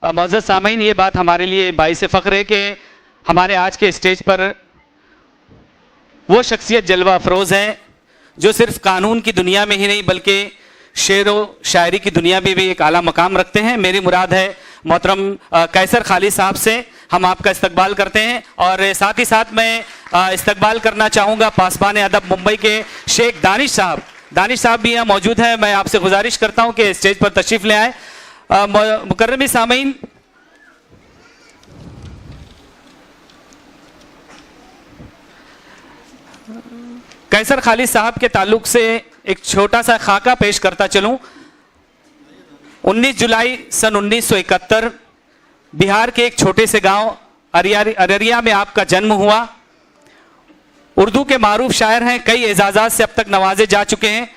मौजूद सामीन, ये बात हमारे लिए बाइस फ़ख्र है कि हमारे आज के स्टेज पर वो शख्सियत जलवा अफरोज़ हैं जो सिर्फ कानून की दुनिया में ही नहीं बल्कि शेर व शायरी की दुनिया में भी एक आला मकाम रखते हैं। मेरी मुराद है मोहतरम कैसर खालिद साहब से हम आपका इस्तकबाल करते हैं और साथ ही साथ मैं इस्तकबाल करना चाहूँगा पासबान अदब मुंबई के शेख दानिश साहब। दानिश साहब भी यहाँ मौजूद हैं। मैं आपसे गुजारिश करता हूँ कि स्टेज पर तशरीफ़ ले आए। मुकर्रमी सामीन, कैसर खालिद साहब के ताल्लुक से एक छोटा सा खाका पेश करता चलूं। 19 जुलाई सन 1971 बिहार के एक छोटे से गांव अररिया में आपका जन्म हुआ। उर्दू के मारूफ शायर हैं, कई एजाज़ात से अब तक नवाजे जा चुके हैं,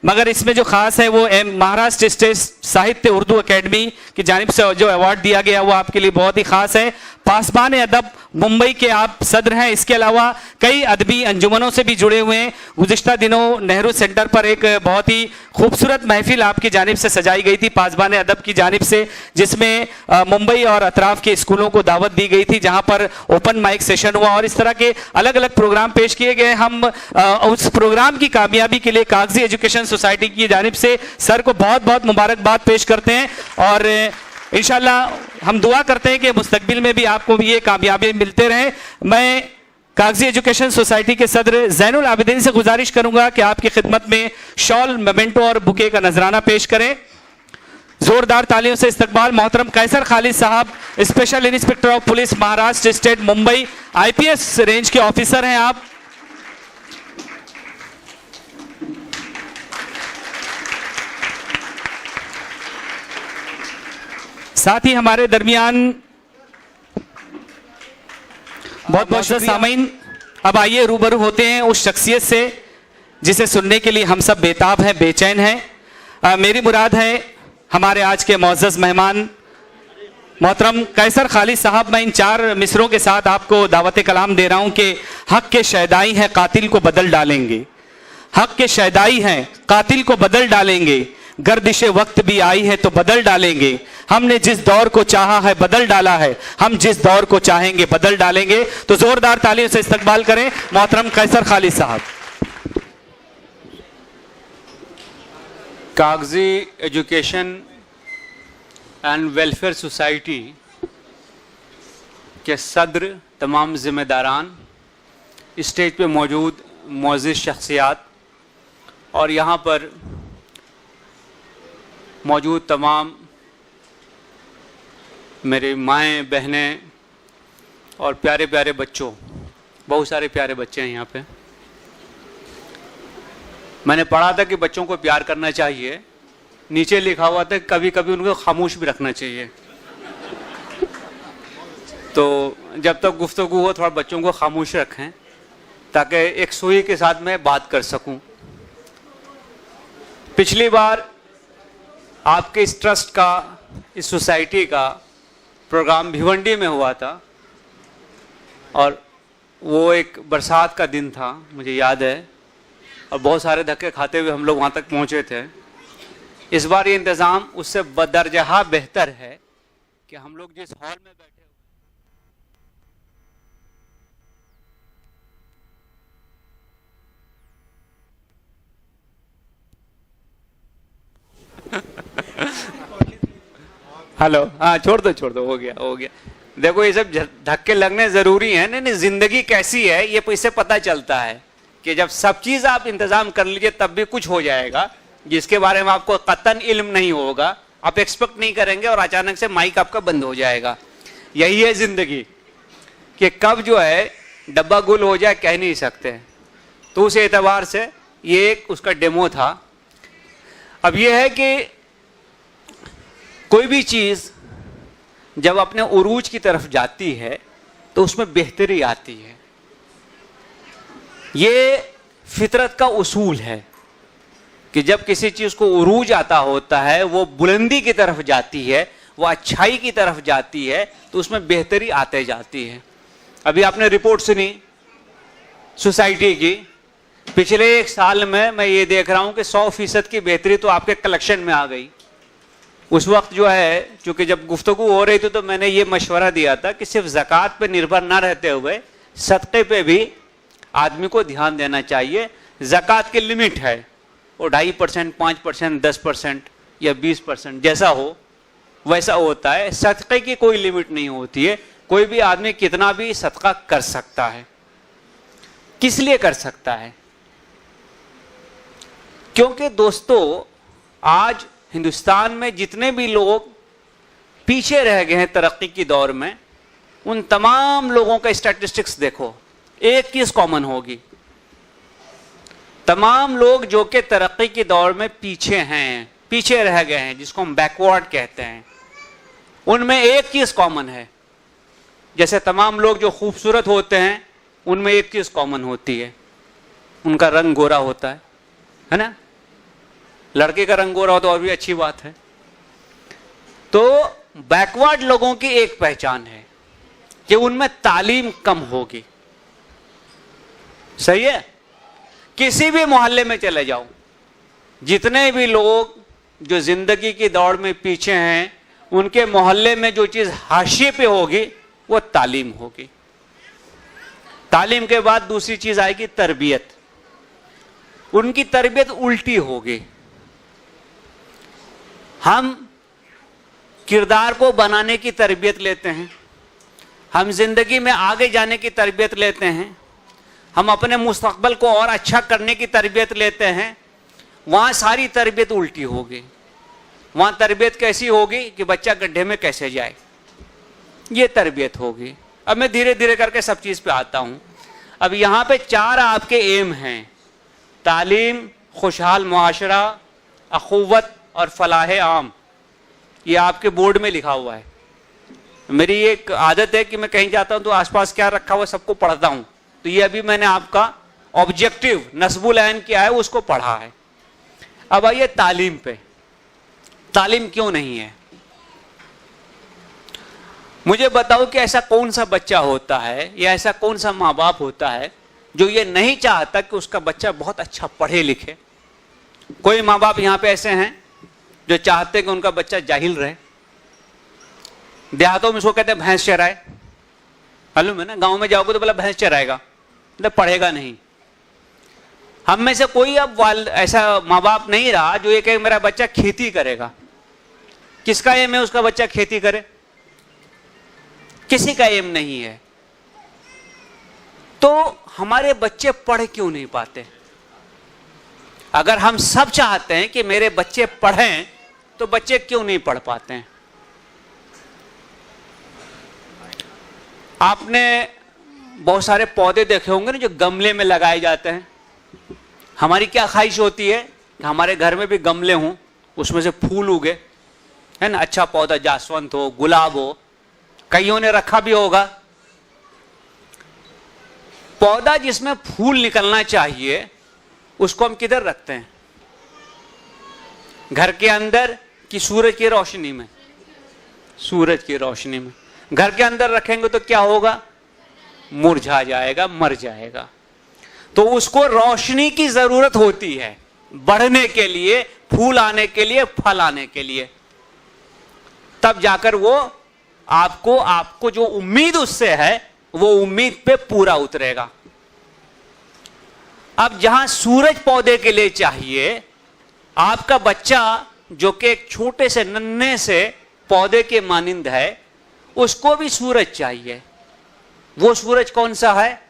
मगर इसमें जो खास है वो महाराष्ट्र स्टेट साहित्य उर्दू अकेडमी की जानिब से जो अवार्ड दिया गया वो आपके लिए बहुत ही खास है। पासबान अदब मुंबई के आप सदर हैं। इसके अलावा कई अदबी अंजुमनों से भी जुड़े हुए हैं। गुज़िश्ता दिनों नेहरू सेंटर पर एक बहुत ही खूबसूरत महफिल आपकी जानिब से सजाई गई थी पासबान अदब की जानिब से, जिसमें मुंबई और अतराफ़ के स्कूलों को दावत दी गई थी, जहां पर ओपन माइक सेशन हुआ और इस तरह के अलग अलग प्रोग्राम पेश किए गए। हम उस प्रोग्राम की कामयाबी के लिए कागजी एजुकेशन सोसाइटी की जानिब से सर को बहुत बहुत मुबारकबाद पेश करते हैं और इंशाल्लाह हम दुआ करते हैं कि मुस्तकबिल में भी आपको भी ये कामयाबी मिलते रहे। मैं कागजी एजुकेशन सोसाइटी के सदर ज़ैनुल आबिदीन से गुजारिश करूंगा कि आपकी खिदमत में शॉल, मेमेंटो और बुके का नजराना पेश करें। जोरदार तालियों से इस्तकबाल मोहतरम कैसर खालिद साहब, special inspector of police Maharashtra state Mumbai, IPS range के ऑफिसर हैं आप। साथ ही हमारे दरमियान बहुत बहुत सामीन, अब आइए रूबरू होते हैं उस शख्सियत से जिसे सुनने के लिए हम सब बेताब हैं, बेचैन हैं। मेरी मुराद है हमारे आज के मुअज़्ज़ज़ मेहमान मोहतरम कैसर खालिद साहब। मैं इन 4 मिसरों के साथ आपको दावत कलाम दे रहा हूं कि हक के शैदाई हैं कातिल को बदल डालेंगे, हक के शैदाई हैं कातिल को बदल डालेंगे, गर्दिशे वक्त भी आई है तो बदल डालेंगे, हमने जिस दौर को चाहा है बदल डाला है, हम जिस दौर को चाहेंगे बदल डालेंगे। तो जोरदार तालियों से इस्तकबाल करें मोहतरम कैसर खालिद साहब। कागजी एजुकेशन एंड वेलफेयर सोसाइटी के सदर, तमाम जिम्मेदारान, स्टेज पे मौजूद मुअज़्ज़िज़ शख्सियात और यहाँ पर मौजूद तमाम मेरे माएँ, बहनें और प्यारे प्यारे बच्चों, बहुत सारे प्यारे बच्चे हैं यहाँ पे। मैंने पढ़ा था कि बच्चों को प्यार करना चाहिए, नीचे लिखा हुआ था कभी कभी उनको खामोश भी रखना चाहिए। तो जब तक गुफ्तगू हो थोड़ा बच्चों को खामोश रखें ताकि एक सुई के साथ मैं बात कर सकूं। पिछली बार आपके इस ट्रस्ट का, इस सोसाइटी का प्रोग्राम भिवंडी में हुआ था और वो एक बरसात का दिन था, मुझे याद है, और बहुत सारे धक्के खाते हुए हम लोग वहाँ तक पहुँचे थे। इस बार ये इंतज़ाम उससे बदरजहा बेहतर है कि हम लोग जिस हॉल में बैठे हेलो, हाँ छोड़ दो, हो गया। देखो ये सब धक्के लगने जरूरी हैं। नहीं, जिंदगी कैसी है ये इससे पता चलता है कि जब सब चीज आप इंतजाम कर लीजिए तब भी कुछ हो जाएगा जिसके बारे में आपको कतन इल्म नहीं होगा, आप एक्सपेक्ट नहीं करेंगे और अचानक से माइक आपका बंद हो जाएगा। यही है जिंदगी कि कब जो है डब्बा गुल हो जाए कह नहीं सकते। तो उस एतबार से ये एक उसका डेमो था। अब ये है कि कोई भी चीज जब अपने उरूज की तरफ जाती है तो उसमें बेहतरी आती है। ये फितरत का उसूल है कि जब किसी चीज को उरूज आता होता है, वो बुलंदी की तरफ जाती है, वो अच्छाई की तरफ जाती है, तो उसमें बेहतरी आते जाती है। अभी आपने रिपोर्ट सुनी सोसाइटी की, पिछले 1 साल में मैं ये देख रहा हूं कि 100% की बेहतरी तो आपके कलेक्शन में आ गई। उस वक्त जो है, चूंकि जब गुफ्तगू हो रही थी तो मैंने ये मशवरा दिया था कि सिर्फ ज़कात पे निर्भर ना रहते हुए सदक़े पे भी आदमी को ध्यान देना चाहिए। ज़कात की लिमिट है, वो 2.5%, 5%, 10% या 20% जैसा हो वैसा होता है। सदक़े की कोई लिमिट नहीं होती है। कोई भी आदमी कितना भी सदका कर सकता है। किस लिए कर सकता है? क्योंकि दोस्तों, आज हिंदुस्तान में जितने भी लोग पीछे रह गए हैं तरक्की की दौर में, उन तमाम लोगों का स्टैटिस्टिक्स देखो, एक चीज कॉमन होगी। तमाम लोग जो कि तरक्की की दौर में पीछे हैं, पीछे रह गए हैं, जिसको हम बैकवर्ड कहते हैं, उनमें एक चीज कॉमन है। जैसे तमाम लोग जो खूबसूरत होते हैं, उनमें एक चीज कॉमन होती है, उनका रंग गोरा होता है ना? लड़के का रंग गोरा हो तो और भी अच्छी बात है। तो बैकवर्ड लोगों की एक पहचान है कि उनमें तालीम कम होगी। सही है? किसी भी मोहल्ले में चले जाओ, जितने भी लोग जो जिंदगी की दौड़ में पीछे हैं, उनके मोहल्ले में जो चीज हाशिए पे होगी वो तालीम होगी। तालीम के बाद दूसरी चीज आएगी तरबियत। उनकी तरबियत उल्टी होगी। हम किरदार को बनाने की तरबियत लेते हैं, हम जिंदगी में आगे जाने की तरबियत लेते हैं, हम अपने मुस्तकबल को और अच्छा करने की तरबियत लेते हैं। वहां सारी तरबियत उल्टी होगी। वहां तरबियत कैसी होगी कि बच्चा गड्ढे में कैसे जाए, ये तरबियत होगी। अब मैं धीरे धीरे करके सब चीज पे आता हूं। अब यहां पे 4 आपके एम हैं: तालीम, खुशहाल मुआशरा, अखुवत और फलाह आम। ये आपके बोर्ड में लिखा हुआ है। मेरी एक आदत है कि मैं कहीं जाता हूं तो आसपास क्या रखा हुआ सबको पढ़ता हूं। तो ये अभी मैंने आपका ऑब्जेक्टिव नस्बुल ऐन क्या है उसको पढ़ा है। अब आइए तालीम पे। तालीम क्यों नहीं है? मुझे बताओ कि ऐसा कौन सा बच्चा होता है या ऐसा कौन सा माँ बाप होता है जो ये नहीं चाहता कि उसका बच्चा बहुत अच्छा पढ़े लिखे? कोई माँ बाप यहां पे ऐसे हैं जो चाहते कि उनका बच्चा जाहिल रहे? देहातों में इसको कहते हैं भैंस चराए। मालूम है ना? गांव में जाओगे तो बोला भैंस चराएगा, मतलब पढ़ेगा नहीं। हम में से कोई अब ऐसा माँ बाप नहीं रहा जो ये कहे मेरा बच्चा खेती करेगा। किसका एम है उसका बच्चा खेती करे? किसी का एम नहीं है। तो हमारे बच्चे पढ़ क्यों नहीं पाते? अगर हम सब चाहते हैं कि मेरे बच्चे पढ़ें तो बच्चे क्यों नहीं पढ़ पाते हैं? आपने बहुत सारे पौधे देखे होंगे ना जो गमले में लगाए जाते हैं। हमारी क्या ख्वाहिश होती है कि हमारे घर में भी गमले हों, उसमें से फूल उगे, है ना? अच्छा पौधा, जासवंत हो, गुलाब हो, कईयों ने रखा भी होगा। पौधा जिसमें फूल निकलना चाहिए उसको हम किधर रखते हैं? घर के अंदर कि सूरज की रोशनी में? सूरज की रोशनी में। घर के अंदर रखेंगे तो क्या होगा? मुरझा जाएगा, मर जाएगा। तो उसको रोशनी की जरूरत होती है बढ़ने के लिए, फूल आने के लिए, फल आने के लिए। तब जाकर वो आपको जो उम्मीद उससे है वो उम्मीद पे पूरा उतरेगा। अब जहां सूरज पौधे के लिए चाहिए, आपका बच्चा जो कि एक छोटे से नन्हे से पौधे के मानिंद है, उसको भी सूरज चाहिए। वो सूरज कौन सा है?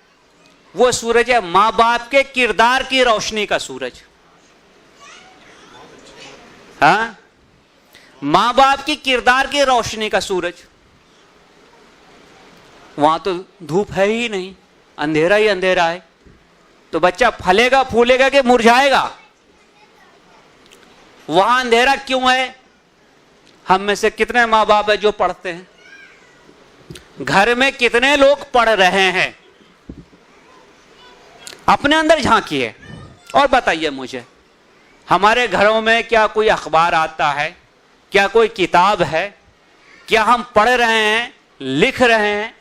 वो सूरज है मां बाप के किरदार की रोशनी का सूरज। हाँ, मां बाप की किरदार की रोशनी का सूरज। वहां तो धूप है ही नहीं, अंधेरा ही अंधेरा है। तो बच्चा फलेगा फूलेगा कि मुरझाएगा? वहां अंधेरा क्यों है? हम में से कितने माँ बाप है जो पढ़ते हैं? घर में कितने लोग पढ़ रहे हैं? अपने अंदर झांकिए और बताइए मुझे, हमारे घरों में क्या कोई अखबार आता है? क्या कोई किताब है? क्या हम पढ़ रहे हैं, लिख रहे हैं,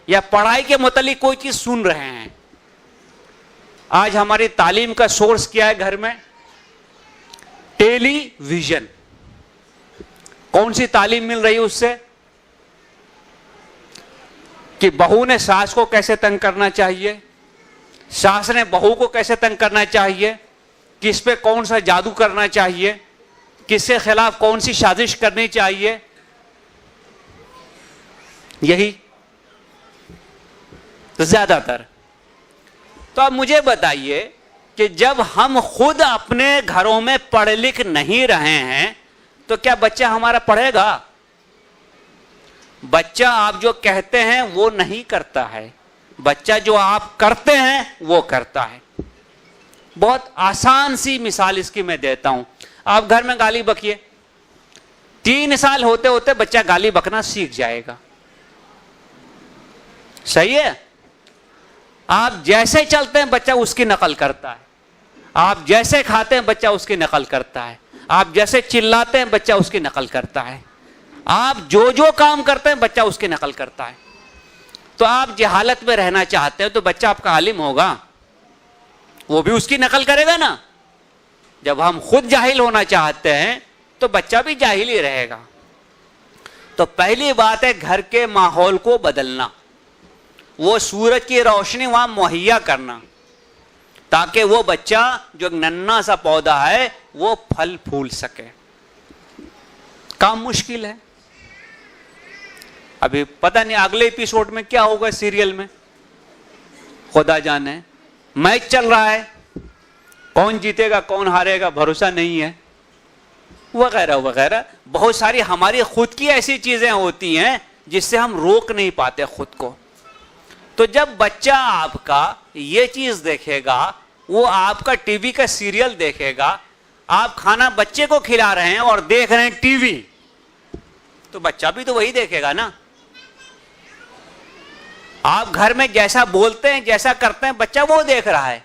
या पढ़ाई के मुतालिक कोई चीज सुन रहे हैं? आज हमारी तालीम का सोर्स क्या है घर में? टेलीविजन। कौन सी तालीम मिल रही है उससे? कि बहू ने सास को कैसे तंग करना चाहिए, सास ने बहू को कैसे तंग करना चाहिए, किस पे कौन सा जादू करना चाहिए, किसके खिलाफ कौन सी साजिश करनी चाहिए, यही ज्यादातर। तो अब मुझे बताइए कि जब हम खुद अपने घरों में पढ़ लिख नहीं रहे हैं तो क्या बच्चा हमारा पढ़ेगा? बच्चा आप जो कहते हैं वो नहीं करता है, बच्चा जो आप करते हैं वो करता है। बहुत आसान सी मिसाल इसकी मैं देता हूं। आप घर में गाली बकिए, 3 साल होते होते बच्चा गाली बकना सीख जाएगा। सही है? आप जैसे चलते हैं बच्चा उसकी नकल करता है, आप जैसे खाते हैं बच्चा उसकी नकल करता है, आप जैसे चिल्लाते हैं बच्चा उसकी नकल करता है, आप जो जो काम करते हैं बच्चा उसकी नकल करता है। तो आप जहालत में रहना चाहते हैं तो बच्चा आपका आलिम होगा, वो भी उसकी नकल करेगा ना। जब हम खुद जाहिल होना चाहते हैं तो बच्चा भी जाहिल ही रहेगा। तो पहली बात है घर के माहौल को बदलना, वो सूरज की रोशनी वहां मुहैया करना, ताकि वो बच्चा जो नन्हा सा पौधा है वो फल फूल सके। काम मुश्किल है। अभी पता नहीं अगले एपिसोड में क्या होगा सीरियल में, खुदा जाने। मैच चल रहा है, कौन जीतेगा कौन हारेगा भरोसा नहीं है, वगैरह वगैरह। बहुत सारी हमारी खुद की ऐसी चीजें होती हैं जिससे हम रोक नहीं पाते खुद को। तो जब बच्चा आपका ये चीज देखेगा, वो आपका टीवी का सीरियल देखेगा, आप खाना बच्चे को खिला रहे हैं और देख रहे हैं टीवी, तो बच्चा भी तो वही देखेगा ना। आप घर में जैसा बोलते हैं जैसा करते हैं बच्चा वो देख रहा है,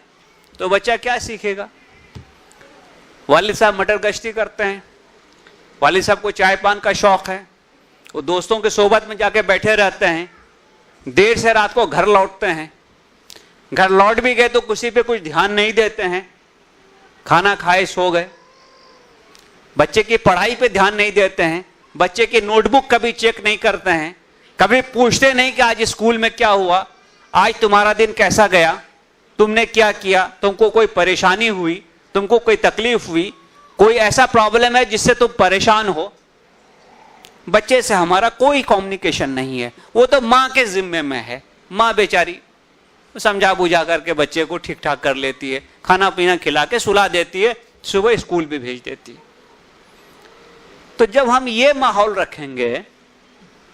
तो बच्चा क्या सीखेगा? वालिद साहब मटर गश्ती करते हैं, वालिद साहब को चाय पान का शौक है, वो दोस्तों के सोबत में जाके बैठे रहते हैं, देर से रात को घर लौटते हैं, घर लौट भी गए तो किसी पे कुछ ध्यान नहीं देते हैं, खाना खाए सो गए, बच्चे की पढ़ाई पे ध्यान नहीं देते हैं, बच्चे की नोटबुक कभी चेक नहीं करते हैं, कभी पूछते नहीं कि आज स्कूल में क्या हुआ, आज तुम्हारा दिन कैसा गया, तुमने क्या किया, तुमको कोई परेशानी हुई, तुमको कोई तकलीफ हुई, कोई ऐसा प्रॉब्लम है जिससे तुम परेशान हो। बच्चे से हमारा कोई कम्युनिकेशन नहीं है, वो तो माँ के जिम्मे में है। माँ बेचारी समझा बुझा करके बच्चे को ठीक ठाक कर लेती है, खाना पीना खिला के सुला देती है, सुबह स्कूल भी भेज देती है। तो जब हम ये माहौल रखेंगे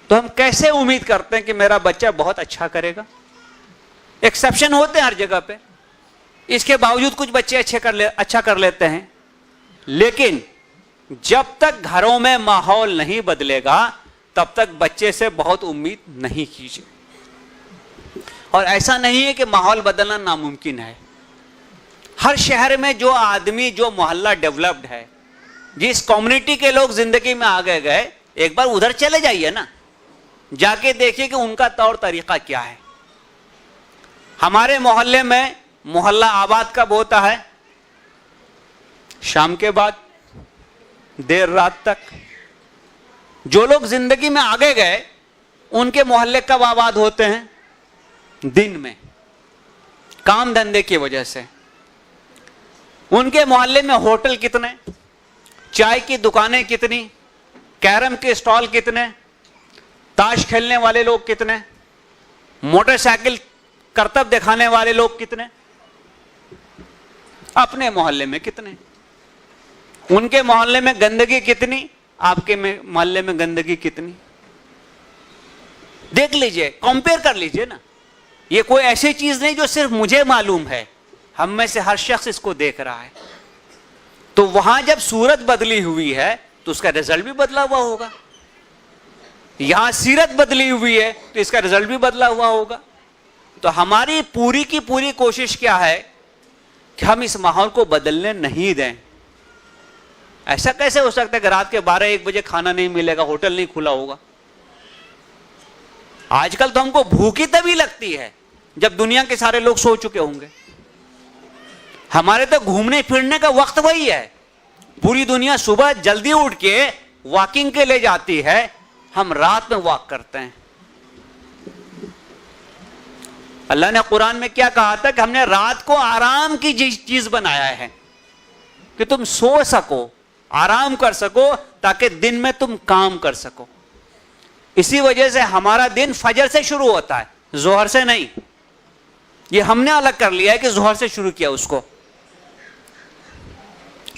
तो हम कैसे उम्मीद करते हैं कि मेरा बच्चा बहुत अच्छा करेगा? एक्सेप्शन होते हैं हर जगह पे, इसके बावजूद कुछ बच्चे अच्छा कर लेते हैं। लेकिन जब तक घरों में माहौल नहीं बदलेगा तब तक बच्चे से बहुत उम्मीद नहीं कीजिए। और ऐसा नहीं है कि माहौल बदलना नामुमकिन है। हर शहर में जो आदमी, जो मोहल्ला डेवलप्ड है, जिस कम्युनिटी के लोग जिंदगी में आगे गए, एक बार उधर चले जाइए ना, जाके देखिए कि उनका तौर तरीका क्या है। हमारे मोहल्ले में मोहल्ला आबाद कब होता है? शाम के बाद, देर रात तक। जो लोग जिंदगी में आगे गए उनके मोहल्ले कब आबाद होते हैं? दिन में, काम धंधे की वजह से। उनके मोहल्ले में होटल कितने, चाय की दुकानें कितनी, कैरम के स्टॉल कितने, ताश खेलने वाले लोग कितने, मोटरसाइकिल करतब दिखाने वाले लोग कितने, अपने मोहल्ले में कितने। उनके मोहल्ले में गंदगी कितनी, आपके मोहल्ले में गंदगी कितनी। देख लीजिए, कंपेयर कर लीजिए ना। ये कोई ऐसी चीज नहीं जो सिर्फ मुझे मालूम है, हम में से हर शख्स इसको देख रहा है। तो वहां जब सूरत बदली हुई है तो तो उसका रिजल्ट भी बदला हुआ होगा। यहां सीरत बदली हुई है तो इसका रिजल्ट भी बदला हुआ होगा। तो हमारी पूरी की पूरी कोशिश क्या है कि हम इस माहौल को बदलने नहीं दें। ऐसा कैसे हो सकता है कि रात के 12-1 बजे खाना नहीं मिलेगा, होटल नहीं खुला होगा? आजकल तो हमको भूख ही तभी लगती है जब दुनिया के सारे लोग सो चुके होंगे। हमारे तो घूमने फिरने का वक्त वही है। पूरी दुनिया सुबह जल्दी उठ के वॉकिंग के लिए जाती है, हम रात में वॉक करते हैं। अल्लाह ने कुरान में क्या कहा था कि हमने रात को आराम की चीज बनाया है कि तुम सो सको, आराम कर सको, ताकि दिन में तुम काम कर सको। इसी वजह से हमारा दिन फजर से शुरू होता है, जोहर से नहीं। ये हमने अलग कर लिया है कि जोहर से शुरू किया उसको।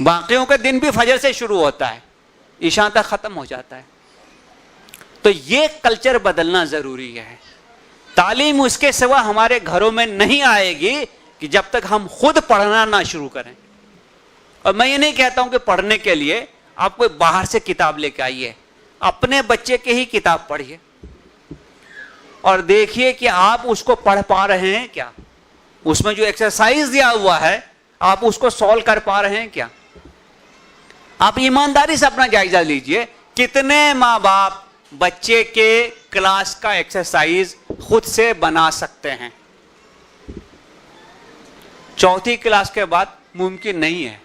बाकियों का दिन भी फजर से शुरू होता है, ईशा तक खत्म हो जाता है। तो ये कल्चर बदलना जरूरी है। तालीम उसके सिवा हमारे घरों में नहीं आएगी कि जब तक हम खुद पढ़ना ना शुरू करें। और मैं ये नहीं कहता हूं कि पढ़ने के लिए आप कोई बाहर से किताब लेके आइए, अपने बच्चे के ही किताब पढ़िए और देखिए कि आप उसको पढ़ पा रहे हैं क्या, उसमें जो एक्सरसाइज दिया हुआ है आप उसको सॉल्व कर पा रहे हैं क्या। आप ईमानदारी से अपना जायजा लीजिए, कितने माँ बाप बच्चे के क्लास का एक्सरसाइज खुद से बना सकते हैं। चौथी क्लास के बाद मुमकिन नहीं है।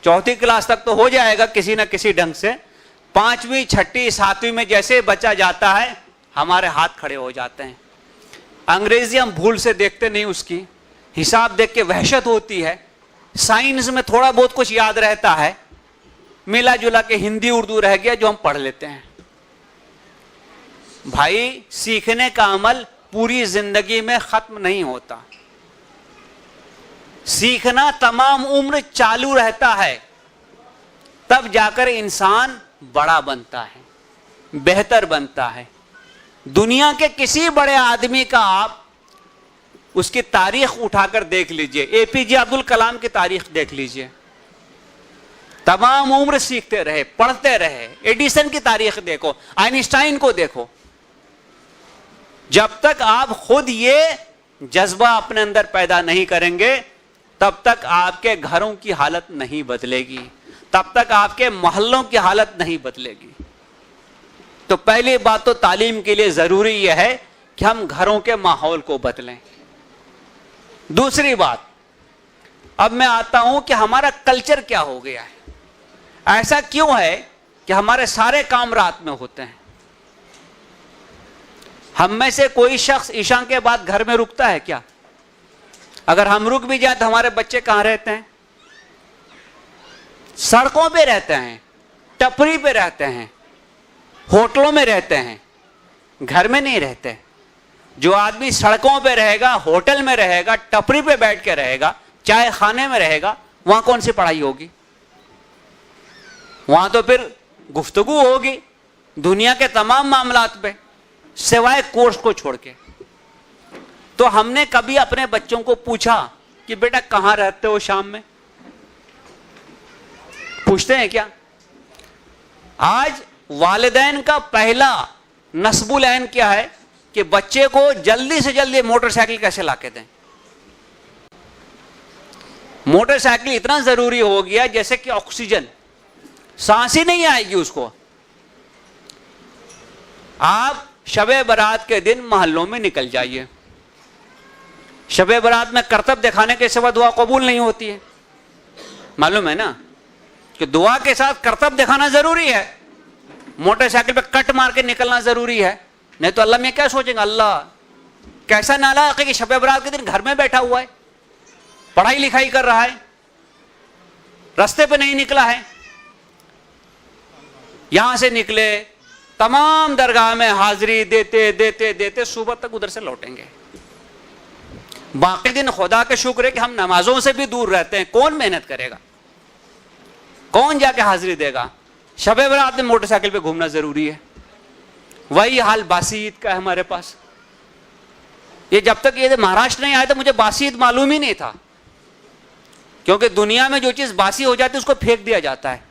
चौथी क्लास तक तो हो जाएगा किसी ना किसी ढंग से। 5वीं, 6ठी, 7वीं में जैसे बच्चा जाता है हमारे हाथ खड़े हो जाते हैं। अंग्रेजी हम भूल से देखते नहीं, उसकी हिसाब देख के वहशत होती है। साइंस में थोड़ा बहुत कुछ याद रहता है, मिला जुला के हिंदी उर्दू रह गया जो हम पढ़ लेते हैं। भाई सीखने का अमल पूरी जिंदगी में खत्म नहीं होता। सीखना तमाम उम्र चालू रहता है, तब जाकर इंसान बड़ा बनता है, बेहतर बनता है। दुनिया के किसी बड़े आदमी का आप उसकी तारीख उठाकर देख लीजिए, एपीजे अब्दुल कलाम की तारीख देख लीजिए, तमाम उम्र सीखते रहे, पढ़ते रहे। एडिसन की तारीख देखो, आइंस्टाइन को देखो। जब तक आप खुद ये जज्बा अपने अंदर पैदा नहीं करेंगे तब तक आपके घरों की हालत नहीं बदलेगी, तब तक आपके मोहल्लों की हालत नहीं बदलेगी। तो पहली बात तो तालीम के लिए जरूरी यह है कि हम घरों के माहौल को बदलें। दूसरी बात, अब मैं आता हूं कि हमारा कल्चर क्या हो गया है। ऐसा क्यों है कि हमारे सारे काम रात में होते हैं। हम में से कोई शख्स ईशा के बाद घर में रुकता है क्या? अगर हम रुक भी जाए तो हमारे बच्चे कहां रहते हैं? सड़कों पे रहते हैं, टपरी पे रहते हैं, होटलों में रहते हैं, घर में नहीं रहते। जो आदमी सड़कों पे रहेगा, होटल में रहेगा, टपरी पे बैठ के रहेगा, चाय खाने में रहेगा, वहां कौन सी पढ़ाई होगी? वहां तो फिर गुफ्तगू होगी दुनिया के तमाम मामलात पे, सिवाय कोर्स को छोड़ के। तो हमने कभी अपने बच्चों को पूछा कि बेटा कहां रहते हो शाम में? पूछते हैं क्या? आज वालिदैन का पहला नस्बुल ऐन क्या है कि बच्चे को जल्दी से जल्दी मोटरसाइकिल कैसे लाके दें। मोटरसाइकिल इतना जरूरी हो गया जैसे कि ऑक्सीजन, सांस ही नहीं आएगी उसको। आप शबे बारात के दिन मोहल्लों में निकल जाइए। शबे बारात में करतब दिखाने के सिवा दुआ कबूल नहीं होती है, मालूम है ना कि दुआ के साथ करतब दिखाना जरूरी है। मोटरसाइकिल पे कट मार के निकलना जरूरी है, नहीं तो अल्लाह में क्या सोचेंगे, अल्लाह कैसा नालायक है कि शबे बारात के दिन घर में बैठा हुआ है, पढ़ाई लिखाई कर रहा है, रास्ते पे नहीं निकला है। यहां से निकले, तमाम दरगाह में हाजिरी देते देते देते सुबह तक उधर से लौटेंगे। बाकी दिन खुदा के शुक्र है कि हम नमाजों से भी दूर रहते हैं। कौन मेहनत करेगा, कौन जाके हाजिरी देगा? शबे बारात में मोटरसाइकिल पे घूमना जरूरी है। वही हाल बासी ईद का है हमारे पास। ये जब तक ये महाराष्ट्र नहीं आया था मुझे बासी ईद मालूम ही नहीं था, क्योंकि दुनिया में जो चीज बासी हो जाती है उसको फेंक दिया जाता है।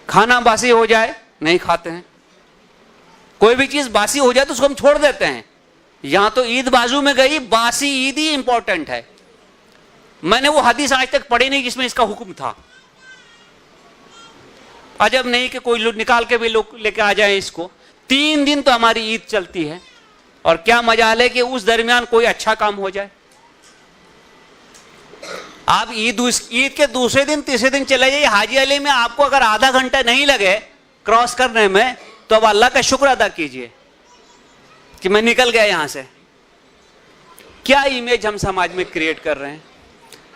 खाना बासी हो जाए नहीं खाते हैं, कोई भी चीज बासी हो जाए तो उसको हम छोड़ देते हैं। यहां तो ईद बाजू में गई, बासी ईद ही इंपॉर्टेंट है। मैंने वो हदीस आज तक पढ़ी नहीं जिसमें इसका हुक्म था। अजब नहीं कि कोई लोग निकाल के भी लोग लेके आ जाए इसको। 3 दिन तो हमारी ईद चलती है, और क्या मजाल है कि उस दरमियान कोई अच्छा काम हो जाए। आप ईद के दूसरे दिन तीसरे दिन चले जाइए हाजी अली में, आपको अगर आधा घंटा नहीं लगे क्रॉस करने में तो अब अल्लाह का शुक्र अदा कीजिए कि मैं निकल गया यहां से। क्या इमेज हम समाज में क्रिएट कर रहे हैं,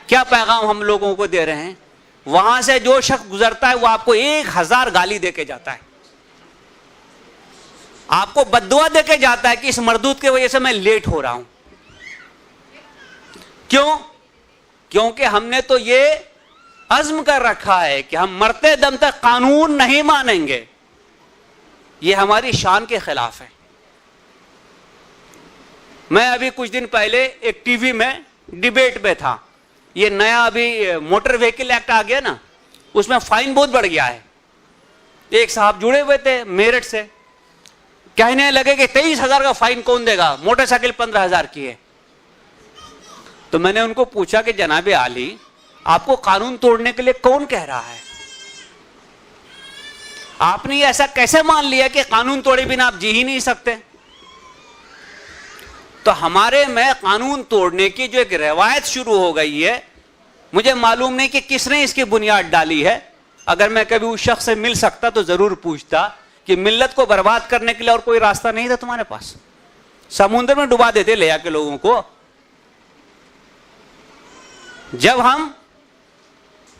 क्या पैगाम हम लोगों को दे रहे हैं। वहां से जो शख्स गुजरता है वो आपको 1000 गाली देके जाता है, आपको बद्दुआ देके जाता है कि इस मरदूद की वजह से मैं लेट हो रहा हूं। क्यों? क्योंकि हमने तो ये अज़्म कर रखा है कि हम मरते दम तक कानून नहीं मानेंगे। ये हमारी शान के खिलाफ है। मैं अभी कुछ दिन पहले एक टीवी में डिबेट में था। ये नया अभी मोटर व्हीकल एक्ट आ गया ना, उसमें फाइन बहुत बढ़ गया है। एक साहब जुड़े हुए थे मेरठ से, कहने लगे कि 23,000 का फाइन कौन देगा, मोटरसाइकिल 15,000 की है। तो मैंने उनको पूछा कि जनाबे आली, आपको कानून तोड़ने के लिए कौन कह रहा है? आपने ऐसा कैसे मान लिया कि कानून तोड़े बिना आप जी ही नहीं सकते? तो हमारे में कानून तोड़ने की जो एक रवायत शुरू हो गई है, मुझे मालूम नहीं कि किसने इसकी बुनियाद डाली है। अगर मैं कभी उस शख्स से मिल सकता तो जरूर पूछता कि मिल्लत को बर्बाद करने के लिए और कोई रास्ता नहीं था तुम्हारे पास? समुद्र में डुबा देते ले आके लोगों को। जब हम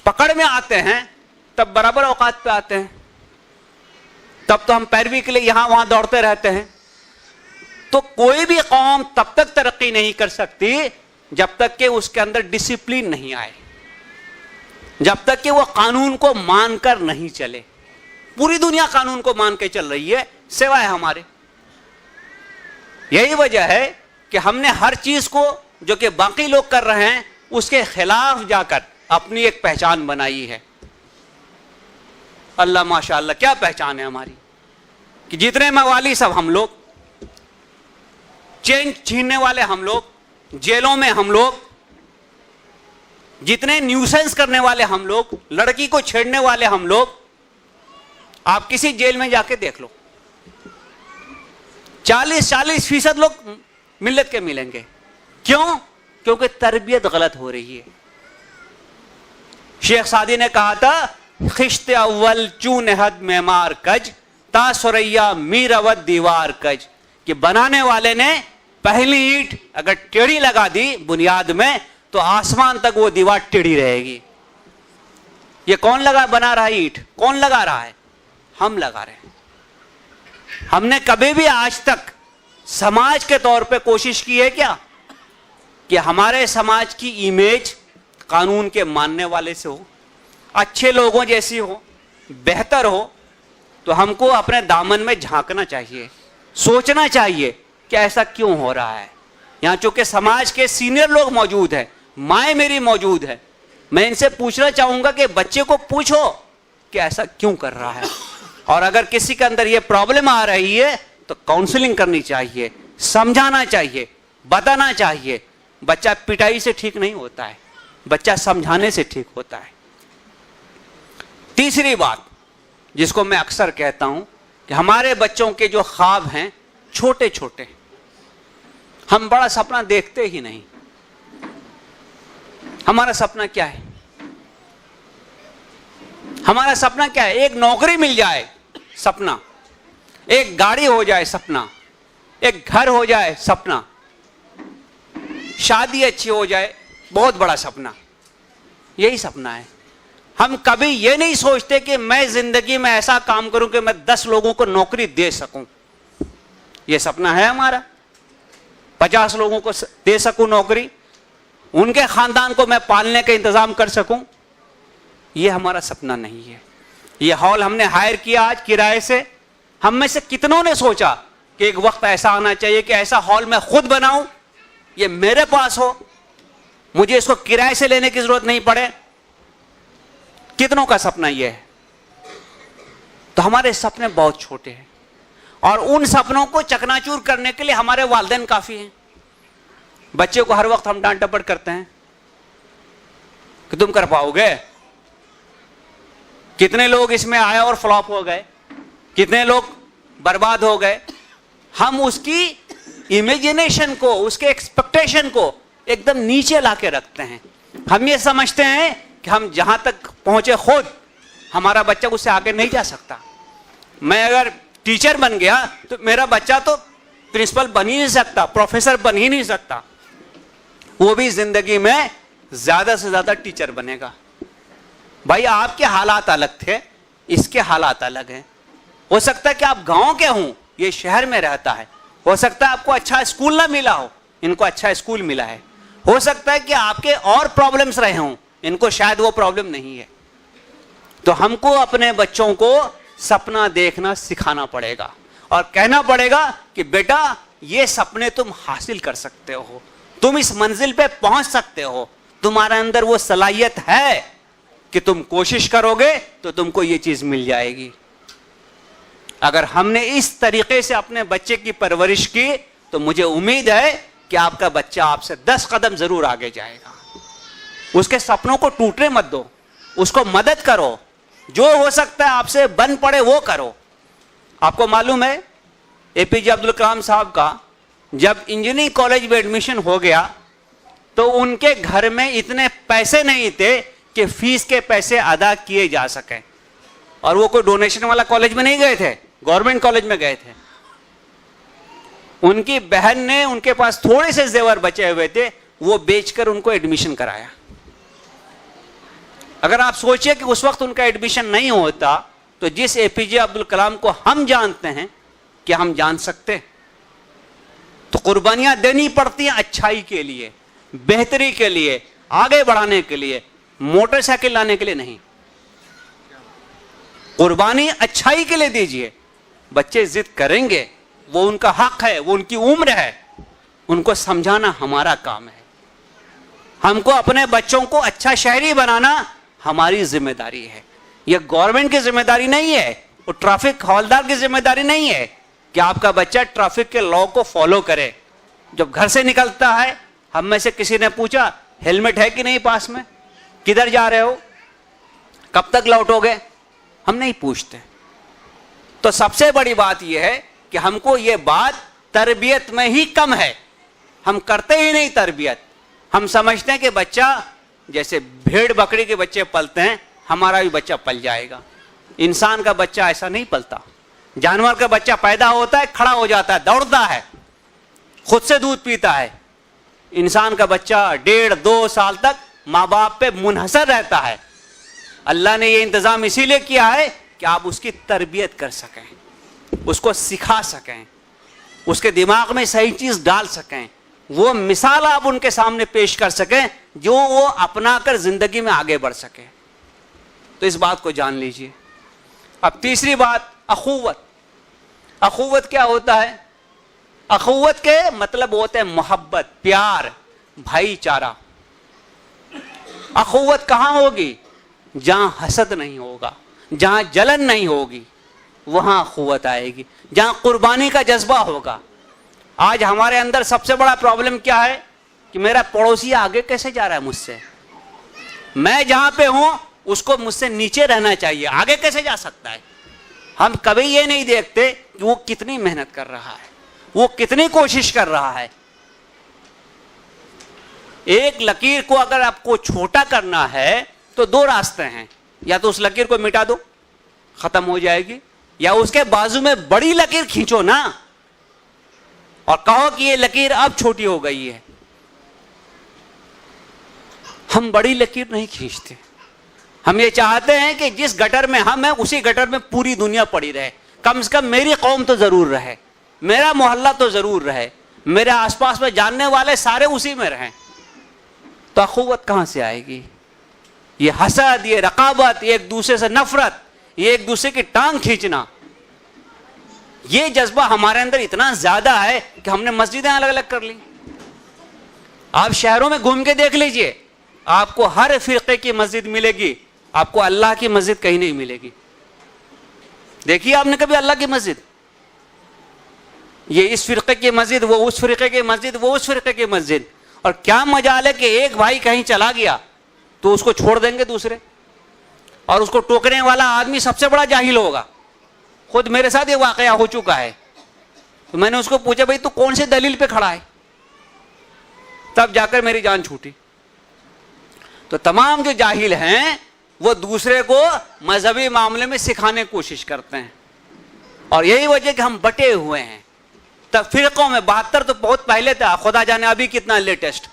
पकड़ में आते हैं तब बराबर औकात पे आते हैं, तब तो हम पैरवी के लिए यहां वहां दौड़ते रहते हैं। तो कोई भी कौम तब तक तरक्की नहीं कर सकती जब तक कि उसके अंदर डिसिप्लिन नहीं आए, जब तक कि वो कानून को मानकर नहीं चले। पूरी दुनिया कानून को मान के चल रही है सिवाय हमारे। यही वजह है कि हमने हर चीज को जो कि बाकी लोग कर रहे हैं उसके खिलाफ जाकर अपनी एक पहचान बनाई है। अल्लाह माशाअल्लाह क्या पहचान है हमारी कि जितने मवाली सब हम लोग, चेन छीनने वाले हम लोग, जेलों में हम लोग, जितने न्यूसेंस करने वाले हम लोग, लड़की को छेड़ने वाले हम लोग, आप किसी जेल में जाके देख लो 40-40% लोग मिल्लत के मिलेंगे। क्यों? क्योंकि तरबियत गलत हो रही है। शेख सादी ने कहा था, खिश्ते अव्वल चून हद मेमार कज ता सुरैया मीर अवध दीवार कज, कि बनाने वाले ने पहली ईंट अगर टेढ़ी लगा दी बुनियाद में तो आसमान तक वो दीवार टेढ़ी रहेगी। ये कौन बना रहा है ईंट? कौन लगा रहा है? हम लगा रहे हैं। हमने कभी भी आज तक समाज के तौर पे कोशिश की है क्या कि हमारे समाज की इमेज कानून के मानने वाले से हो, अच्छे लोगों जैसी हो, बेहतर हो? तो हमको अपने दामन में झांकना चाहिए, सोचना चाहिए कि ऐसा क्यों हो रहा है। यहां चूंकि समाज के सीनियर लोग मौजूद हैं, माए मेरी मौजूद है, मैं इनसे पूछना चाहूंगा कि बच्चे को पूछो कि ऐसा क्यों कर रहा है। और अगर किसी के अंदर यह प्रॉब्लम आ रही है तो काउंसलिंग करनी चाहिए, समझाना चाहिए, बताना चाहिए। बच्चा पिटाई से ठीक नहीं होता है, बच्चा समझाने से ठीक होता है। तीसरी बात जिसको मैं अक्सर कहता हूं कि हमारे बच्चों के जो ख्वाब हैं छोटे छोटे, हम बड़ा सपना देखते ही नहीं। हमारा सपना क्या है? हमारा सपना क्या है? एक नौकरी मिल जाए सपना, एक गाड़ी हो जाए सपना, एक घर हो जाए सपना, शादी अच्छी हो जाए बहुत बड़ा सपना। यही सपना है। हम कभी ये नहीं सोचते कि मैं जिंदगी में ऐसा काम करूं कि मैं 10 लोगों को नौकरी दे सकूं। यह सपना है हमारा, 50 लोगों को दे सकूं नौकरी, उनके खानदान को मैं पालने का इंतजाम कर सकूं। यह हमारा सपना नहीं है। यह हॉल हमने हायर किया आज किराए से। हम में से कितनों ने सोचा कि एक वक्त ऐसा आना चाहिए कि ऐसा हॉल मैं खुद बनाऊं, ये मेरे पास हो, मुझे इसको किराए से लेने की जरूरत नहीं पड़े। कितनों का सपना यह है? तो हमारे सपने बहुत छोटे हैं और उन सपनों को चकनाचूर करने के लिए हमारे वालिदैन काफी हैं। बच्चे को हर वक्त हम डांट डपट करते हैं कि तुम कर पाओगे। कितने लोग इसमें आए और फ्लॉप हो गए, कितने लोग बर्बाद हो गए। हम उसकी इमेजिनेशन को, उसके एक्सपेक्टेशन को एकदम नीचे लाके रखते हैं। हम ये समझते हैं कि हम जहां तक पहुंचे खुद, हमारा बच्चा उससे आगे नहीं जा सकता। मैं अगर टीचर बन गया तो मेरा बच्चा तो प्रिंसिपल बन ही नहीं सकता, प्रोफेसर बन ही नहीं सकता। वो भी जिंदगी में ज्यादा से ज्यादा टीचर बनेगा। भाई आपके हालात अलग थे, इसके हालात अलग हैं। हो सकता है कि आप गांव के हों, ये शहर में रहता है। हो सकता है आपको अच्छा स्कूल ना मिला हो, इनको अच्छा स्कूल मिला है। हो सकता है कि आपके और प्रॉब्लम्स रहे हों, इनको शायद वो प्रॉब्लम नहीं है। तो हमको अपने बच्चों को सपना देखना सिखाना पड़ेगा और कहना पड़ेगा कि बेटा ये सपने तुम हासिल कर सकते हो, तुम इस मंजिल पे पहुंच सकते हो, तुम्हारे अंदर वो सलाहियत है कि तुम कोशिश करोगे तो तुमको ये चीज मिल जाएगी। अगर हमने इस तरीके से अपने बच्चे की परवरिश की तो मुझे उम्मीद है कि आपका बच्चा आपसे 10 कदम जरूर आगे जाएगा। उसके सपनों को टूटने मत दो, उसको मदद करो, जो हो सकता है आपसे बन पड़े वो करो। आपको मालूम है एपीजे अब्दुल कलाम साहब का जब इंजीनियरिंग कॉलेज में एडमिशन हो गया तो उनके घर में इतने पैसे नहीं थे कि फीस के पैसे अदा किए जा सके, और वो कोई डोनेशन वाला कॉलेज में नहीं गए थे, गवर्नमेंट कॉलेज में गए थे। उनकी बहन ने, उनके पास थोड़े से जेवर बचे हुए थे, वो बेचकर उनको एडमिशन कराया। अगर आप सोचिए कि उस वक्त उनका एडमिशन नहीं होता तो जिस एपीजे अब्दुल कलाम को हम जानते हैं, क्या हम जान सकते? तो कुर्बानियां देनी पड़ती हैं अच्छाई के लिए, बेहतरी के लिए, आगे बढ़ाने के लिए, मोटरसाइकिल लाने के लिए नहीं। कुर्बानी अच्छाई के लिए दीजिए। बच्चे जिद करेंगे, वो उनका हक है, वो उनकी उम्र है, उनको समझाना हमारा काम है। हमको अपने बच्चों को अच्छा शहरी बनाना हमारी जिम्मेदारी है। यह गवर्नमेंट की जिम्मेदारी नहीं है, वो ट्रैफिक हवलदार की जिम्मेदारी नहीं है कि आपका बच्चा ट्रैफिक के लॉ को फॉलो करे। जब घर से निकलता है, हम में से किसी ने पूछा हेलमेट है कि नहीं पास में, किधर जा रहे हो, कब तक लौटोगे, हम नहीं पूछते। तो सबसे बड़ी बात यह है कि हमको यह बात तरबियत में ही कम है, हम करते ही नहीं तरबियत। हम समझते हैं कि बच्चा जैसे भेड़ बकरी के बच्चे पलते हैं, हमारा भी बच्चा पल जाएगा। इंसान का बच्चा ऐसा नहीं पलता। जानवर का बच्चा पैदा होता है, खड़ा हो जाता है, दौड़ता है, खुद से दूध पीता है। इंसान का बच्चा 1.5-2 साल तक माँ बाप पे मुनहसर रहता है। अल्लाह ने यह इंतजाम इसीलिए किया है कि आप उसकी तरबियत कर सकें, उसको सिखा सकें, उसके दिमाग में सही चीज डाल सकें, वो मिसाल आप उनके सामने पेश कर सकें जो वो अपनाकर जिंदगी में आगे बढ़ सके। तो इस बात को जान लीजिए। अब तीसरी बात, अखुवत। अखुवत क्या होता है? अखुवत के मतलब होते हैं मोहब्बत, प्यार, भाईचारा। अखुवत कहां होगी? जहां हसद नहीं होगा, जहां जलन नहीं होगी, वहां अखुवत आएगी। जहां कुर्बानी का जज्बा होगा। आज हमारे अंदर सबसे बड़ा प्रॉब्लम क्या है कि मेरा पड़ोसी आगे कैसे जा रहा है मुझसे, मैं जहां पे हूं उसको मुझसे नीचे रहना चाहिए, आगे कैसे जा सकता है। हम कभी ये नहीं देखते कि वो कितनी मेहनत कर रहा है, वो कितनी कोशिश कर रहा है। एक लकीर को अगर आपको छोटा करना है तो 2 रास्ते हैं, या तो उस लकीर को मिटा दो, खत्म हो जाएगी, या उसके बाजू में बड़ी लकीर खींचो ना और कहो कि ये लकीर अब छोटी हो गई है। हम बड़ी लकीर नहीं खींचते। हम ये चाहते हैं कि जिस गटर में हम हैं उसी गटर में पूरी दुनिया पड़ी रहे। कम से कम मेरी कौम तो जरूर रहे, मेरा मोहल्ला तो जरूर रहे, मेरे आसपास में जानने वाले सारे उसी में रहें। तो अखुवत कहां से आएगी? ये हसद, ये रकाबत, ये एक दूसरे से नफरत, ये एक दूसरे की टांग खींचना, ये जज्बा हमारे अंदर इतना ज्यादा है कि हमने मस्जिदें अलग अलग कर ली। आप शहरों में घूम के देख लीजिए, आपको हर फिरके की मस्जिद मिलेगी, आपको अल्लाह की मस्जिद कहीं नहीं मिलेगी। देखिए आपने कभी अल्लाह की मस्जिद, ये इस फिरके की मस्जिद, वो उस फिरके की मस्जिद, वो उस फिरके की मस्जिद, और क्या मजाल है कि एक भाई कहीं चला गया तो उसको छोड़ देंगे दूसरे, और उसको टोकने वाला आदमी सबसे बड़ा जाहिल होगा। खुद मेरे साथ ये वाकया हो चुका है। तो मैंने उसको पूछा, भाई तू कौन से दलील पे खड़ा है? तब जाकर मेरी जान छूटी। तो तमाम जो जाहिल हैं वो दूसरे को मजहबी मामले में सिखाने की कोशिश करते हैं, और यही वजह कि हम बटे हुए हैं। तब फिरकों में 72 तो बहुत पहले था, खुदा जाने अभी कितना लेटेस्ट।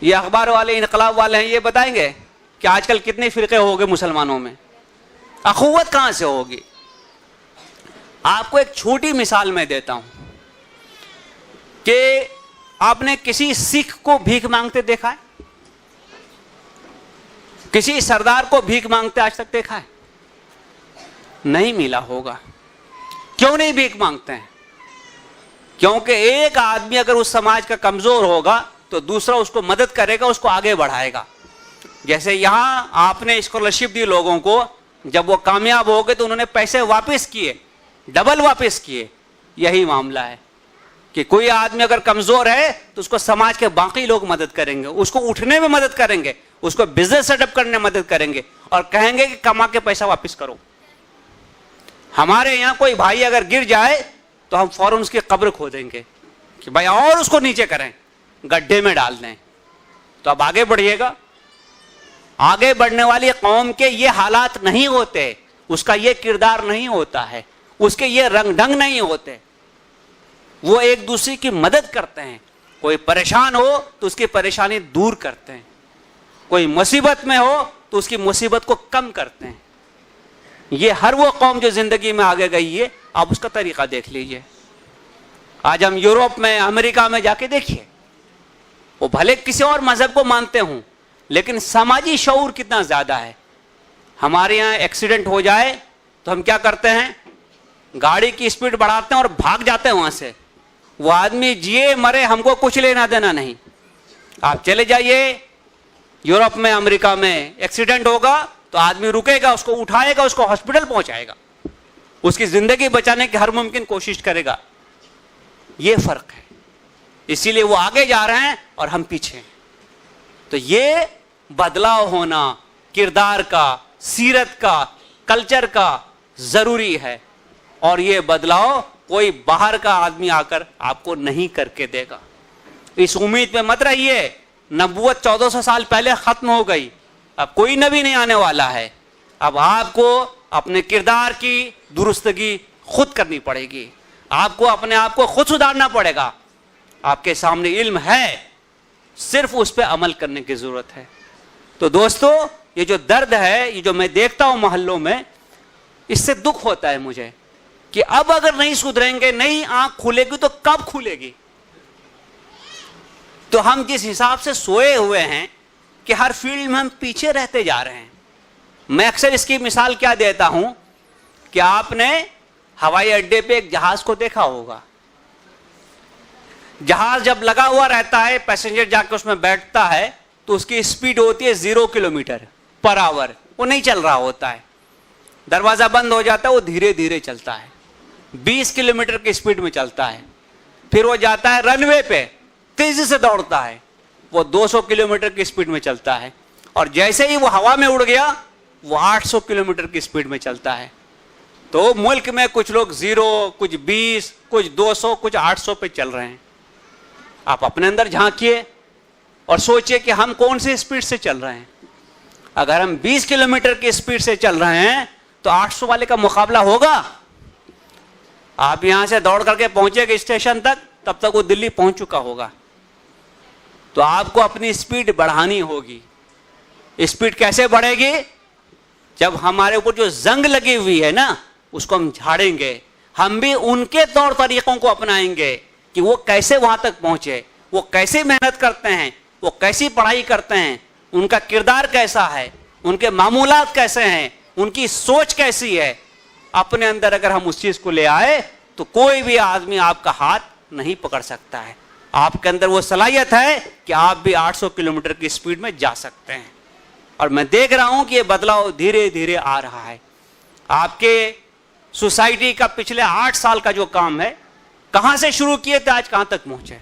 ये अखबार वाले, इनकलाब वाले हैं, ये बताएंगे कि आजकल कितने फिरके हो गए मुसलमानों में, अखुवत कहां से होगी। आपको एक छोटी मिसाल मैं देता हूं कि आपने किसी सिख को भीख मांगते देखा है? किसी सरदार को भीख मांगते आज तक देखा है? नहीं मिला होगा। क्यों नहीं भीख मांगते हैं? क्योंकि एक आदमी अगर उस समाज का कमजोर होगा तो दूसरा उसको मदद करेगा, उसको आगे बढ़ाएगा। जैसे यहां आपने स्कॉलरशिप दी लोगों को, जब वो कामयाब हो गए तो उन्होंने पैसे वापस किए, डबल वापस किए। यही मामला है कि कोई आदमी अगर कमजोर है तो उसको समाज के बाकी लोग मदद करेंगे, उसको उठने में मदद करेंगे, उसको बिजनेस सेटअप करने में मदद करेंगे, और कहेंगे कि कमा के पैसा वापस करो। हमारे यहां कोई भाई अगर गिर जाए तो हम फौरन उसकी कब्र खोदेंगे कि भाई और उसको नीचे करें, गड्ढे में डाल दें। तो अब आगे बढ़िएगा। आगे बढ़ने वाली कौम के ये हालात नहीं होते, उसका ये किरदार नहीं होता है, उसके ये रंग ढंग नहीं होते। वो एक दूसरे की मदद करते हैं। कोई परेशान हो तो उसकी परेशानी दूर करते हैं, कोई मुसीबत में हो तो उसकी मुसीबत को कम करते हैं। ये हर वो कौम जो जिंदगी में आगे गई है, आप उसका तरीका देख लीजिए। आज हम यूरोप में, अमेरिका में जाके देखिए, वो भले किसी और मजहब को मानते हों, लेकिन समाजी शऊर कितना ज्यादा है। हमारे यहाँ एक्सीडेंट हो जाए तो हम क्या करते हैं? गाड़ी की स्पीड बढ़ाते हैं और भाग जाते हैं वहां से। वो आदमी जिए मरे हमको कुछ लेना देना नहीं। आप चले जाइए यूरोप में, अमेरिका में, एक्सीडेंट होगा तो आदमी रुकेगा, उसको उठाएगा, उसको हॉस्पिटल पहुंचाएगा, उसकी जिंदगी बचाने की हर मुमकिन कोशिश करेगा। ये फर्क है। इसीलिए वो आगे जा रहे हैं और हम पीछे हैं। तो ये बदलाव होना किरदार का, सीरत का, कल्चर का जरूरी है, और ये बदलाव कोई बाहर का आदमी आकर आपको नहीं करके देगा। इस उम्मीद में मत रहिए नबूवत 1400 साल पहले खत्म हो गई, अब कोई नबी नहीं आने वाला है। अब आपको अपने किरदार की दुरुस्तगी खुद करनी पड़ेगी, आपको अपने आप को खुद सुधारना पड़ेगा। आपके सामने इल्म है, सिर्फ उस पर अमल करने की जरूरत है। तो दोस्तों, ये जो दर्द है, ये जो मैं देखता हूं मोहल्लों में, इससे दुख होता है मुझे कि अब अगर नहीं सुधरेंगे, नहीं आंख खुलेगी तो कब खुलेगी? तो हम जिस हिसाब से सोए हुए हैं कि हर फील्ड में हम पीछे रहते जा रहे हैं। मैं अक्सर इसकी मिसाल क्या देता हूं कि आपने हवाई अड्डे पे एक जहाज को देखा होगा। जहाज जब लगा हुआ रहता है, पैसेंजर जाकर उसमें बैठता है तो उसकी स्पीड होती है 0 किलोमीटर पर आवर, वो नहीं चल रहा होता है। दरवाजा बंद हो जाता है, वो धीरे धीरे चलता है, 20 किलोमीटर की स्पीड में चलता है। फिर वो जाता है रनवे पे, तेजी से दौड़ता है, वो 200 किलोमीटर की स्पीड में चलता है, और जैसे ही वो हवा में उड़ गया वो 800 किलोमीटर की स्पीड में चलता है। तो मुल्क में कुछ लोग 0, कुछ 20, कुछ 200, कुछ 800 पे चल रहे हैं। आप अपने अंदर झांकिए और सोचिए कि हम कौन सी स्पीड से चल रहे हैं। अगर हम 20 किलोमीटर की स्पीड से चल रहे हैं तो 800 वाले का मुकाबला होगा? आप यहां से दौड़ करके पहुंचेगा स्टेशन तक, तब तक वो दिल्ली पहुंच चुका होगा। तो आपको अपनी स्पीड बढ़ानी होगी। स्पीड कैसे बढ़ेगी? जब हमारे ऊपर जो जंग लगी हुई है ना, उसको हम झाड़ेंगे। हम भी उनके तौर तरीकों को अपनाएंगे कि वो कैसे वहां तक पहुंचे, वो कैसे मेहनत करते हैं, वो कैसी पढ़ाई करते हैं, उनका किरदार कैसा है, उनके मामूलात कैसे हैं, उनकी सोच कैसी है। अपने अंदर अगर हम उस चीज को ले आए तो कोई भी आदमी आपका हाथ नहीं पकड़ सकता है। आपके अंदर वो सलाहियत है कि आप भी 800 किलोमीटर की स्पीड में जा सकते हैं। और मैं देख रहा हूं कि ये बदलाव धीरे धीरे आ रहा है। आपके सोसाइटी का पिछले 8 साल का जो काम है, कहां से शुरू किए थे आज कहां तक पहुंचे,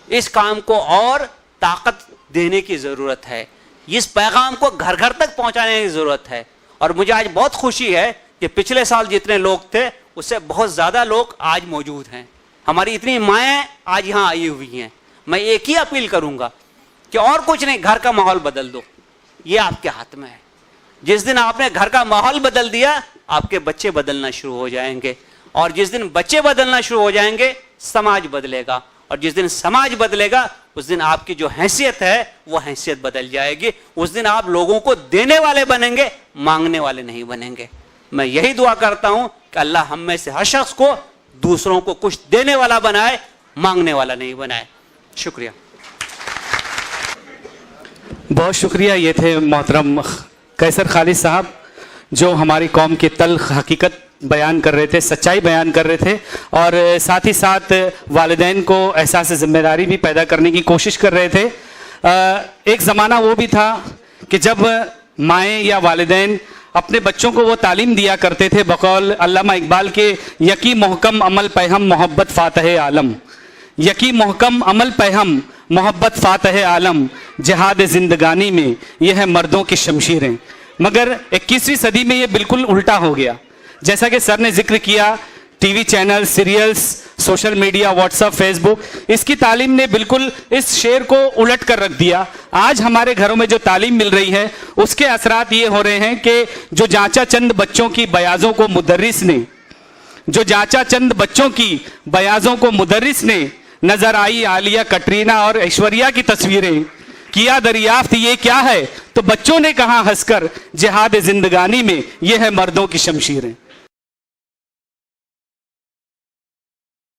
इस काम को और ताकत देने की जरूरत है। इस पैगाम को घर घर तक पहुंचाने की जरूरत है। और मुझे आज बहुत खुशी है कि पिछले साल जितने लोग थे उससे बहुत ज्यादा लोग आज मौजूद हैं। हमारी इतनी माएँ आज यहां आई हुई हैं। मैं एक ही अपील करूंगा कि और कुछ नहीं, घर का माहौल बदल दो, ये आपके हाथ में है। जिस दिन आपने घर का माहौल बदल दिया, आपके बच्चे बदलना शुरू हो जाएंगे, और जिस दिन बच्चे बदलना शुरू हो जाएंगे, समाज बदलेगा, और जिस दिन समाज बदलेगा उस दिन आपकी जो हैसियत है वो हैसियत बदल जाएगी। उस दिन आप लोगों को देने वाले बनेंगे, मांगने वाले नहीं बनेंगे। मैं यही दुआ करता हूं कि अल्लाह हम में से हर शख्स को दूसरों को कुछ देने वाला बनाए, मांगने वाला नहीं बनाए। शुक्रिया। बहुत शुक्रिया। ये थे मोहतरम कैसर खालिद साहब, जो हमारी कौम की तल्ख हकीकत बयान कर रहे थे, सच्चाई बयान कर रहे थे, और साथ ही साथ वालिदैन को एहसास ज़िम्मेदारी भी पैदा करने की कोशिश कर रहे थे। एक ज़माना वो भी था कि जब माएँ या वालिदैन अपने बच्चों को वो तालीम दिया करते थे बकौल अल्लामा इकबाल के, यकी मोहकम अमल पैहम मोहब्बत फातह आलम, यकी मोहकम अमल पैहम मोहब्बत फातह आलम, जिहाद जिंदगानी में यह है मर्दों की शमशीरें। मगर 21वीं सदी में ये बिल्कुल उल्टा हो गया। जैसा कि सर ने जिक्र किया, TV channel, serials, social media, WhatsApp, Facebook, इसकी तालीम ने बिल्कुल इस शेर को उलट कर रख दिया। आज हमारे घरों में जो तालीम मिल रही है उसके असरात ये हो रहे हैं कि जो जांचा चंद बच्चों की बयाजों को मुदर्रिस ने, जो जांचा चंद बच्चों की बयाजों को मुदर्रिस ने नजर आई आलिया, कटरीना और ऐश्वर्या की तस्वीरें, किया दरियाफ्त ये क्या है, तो बच्चों ने कहा हंसकर, जिहाद जिंदगानी में ये है मर्दों की शमशीरें।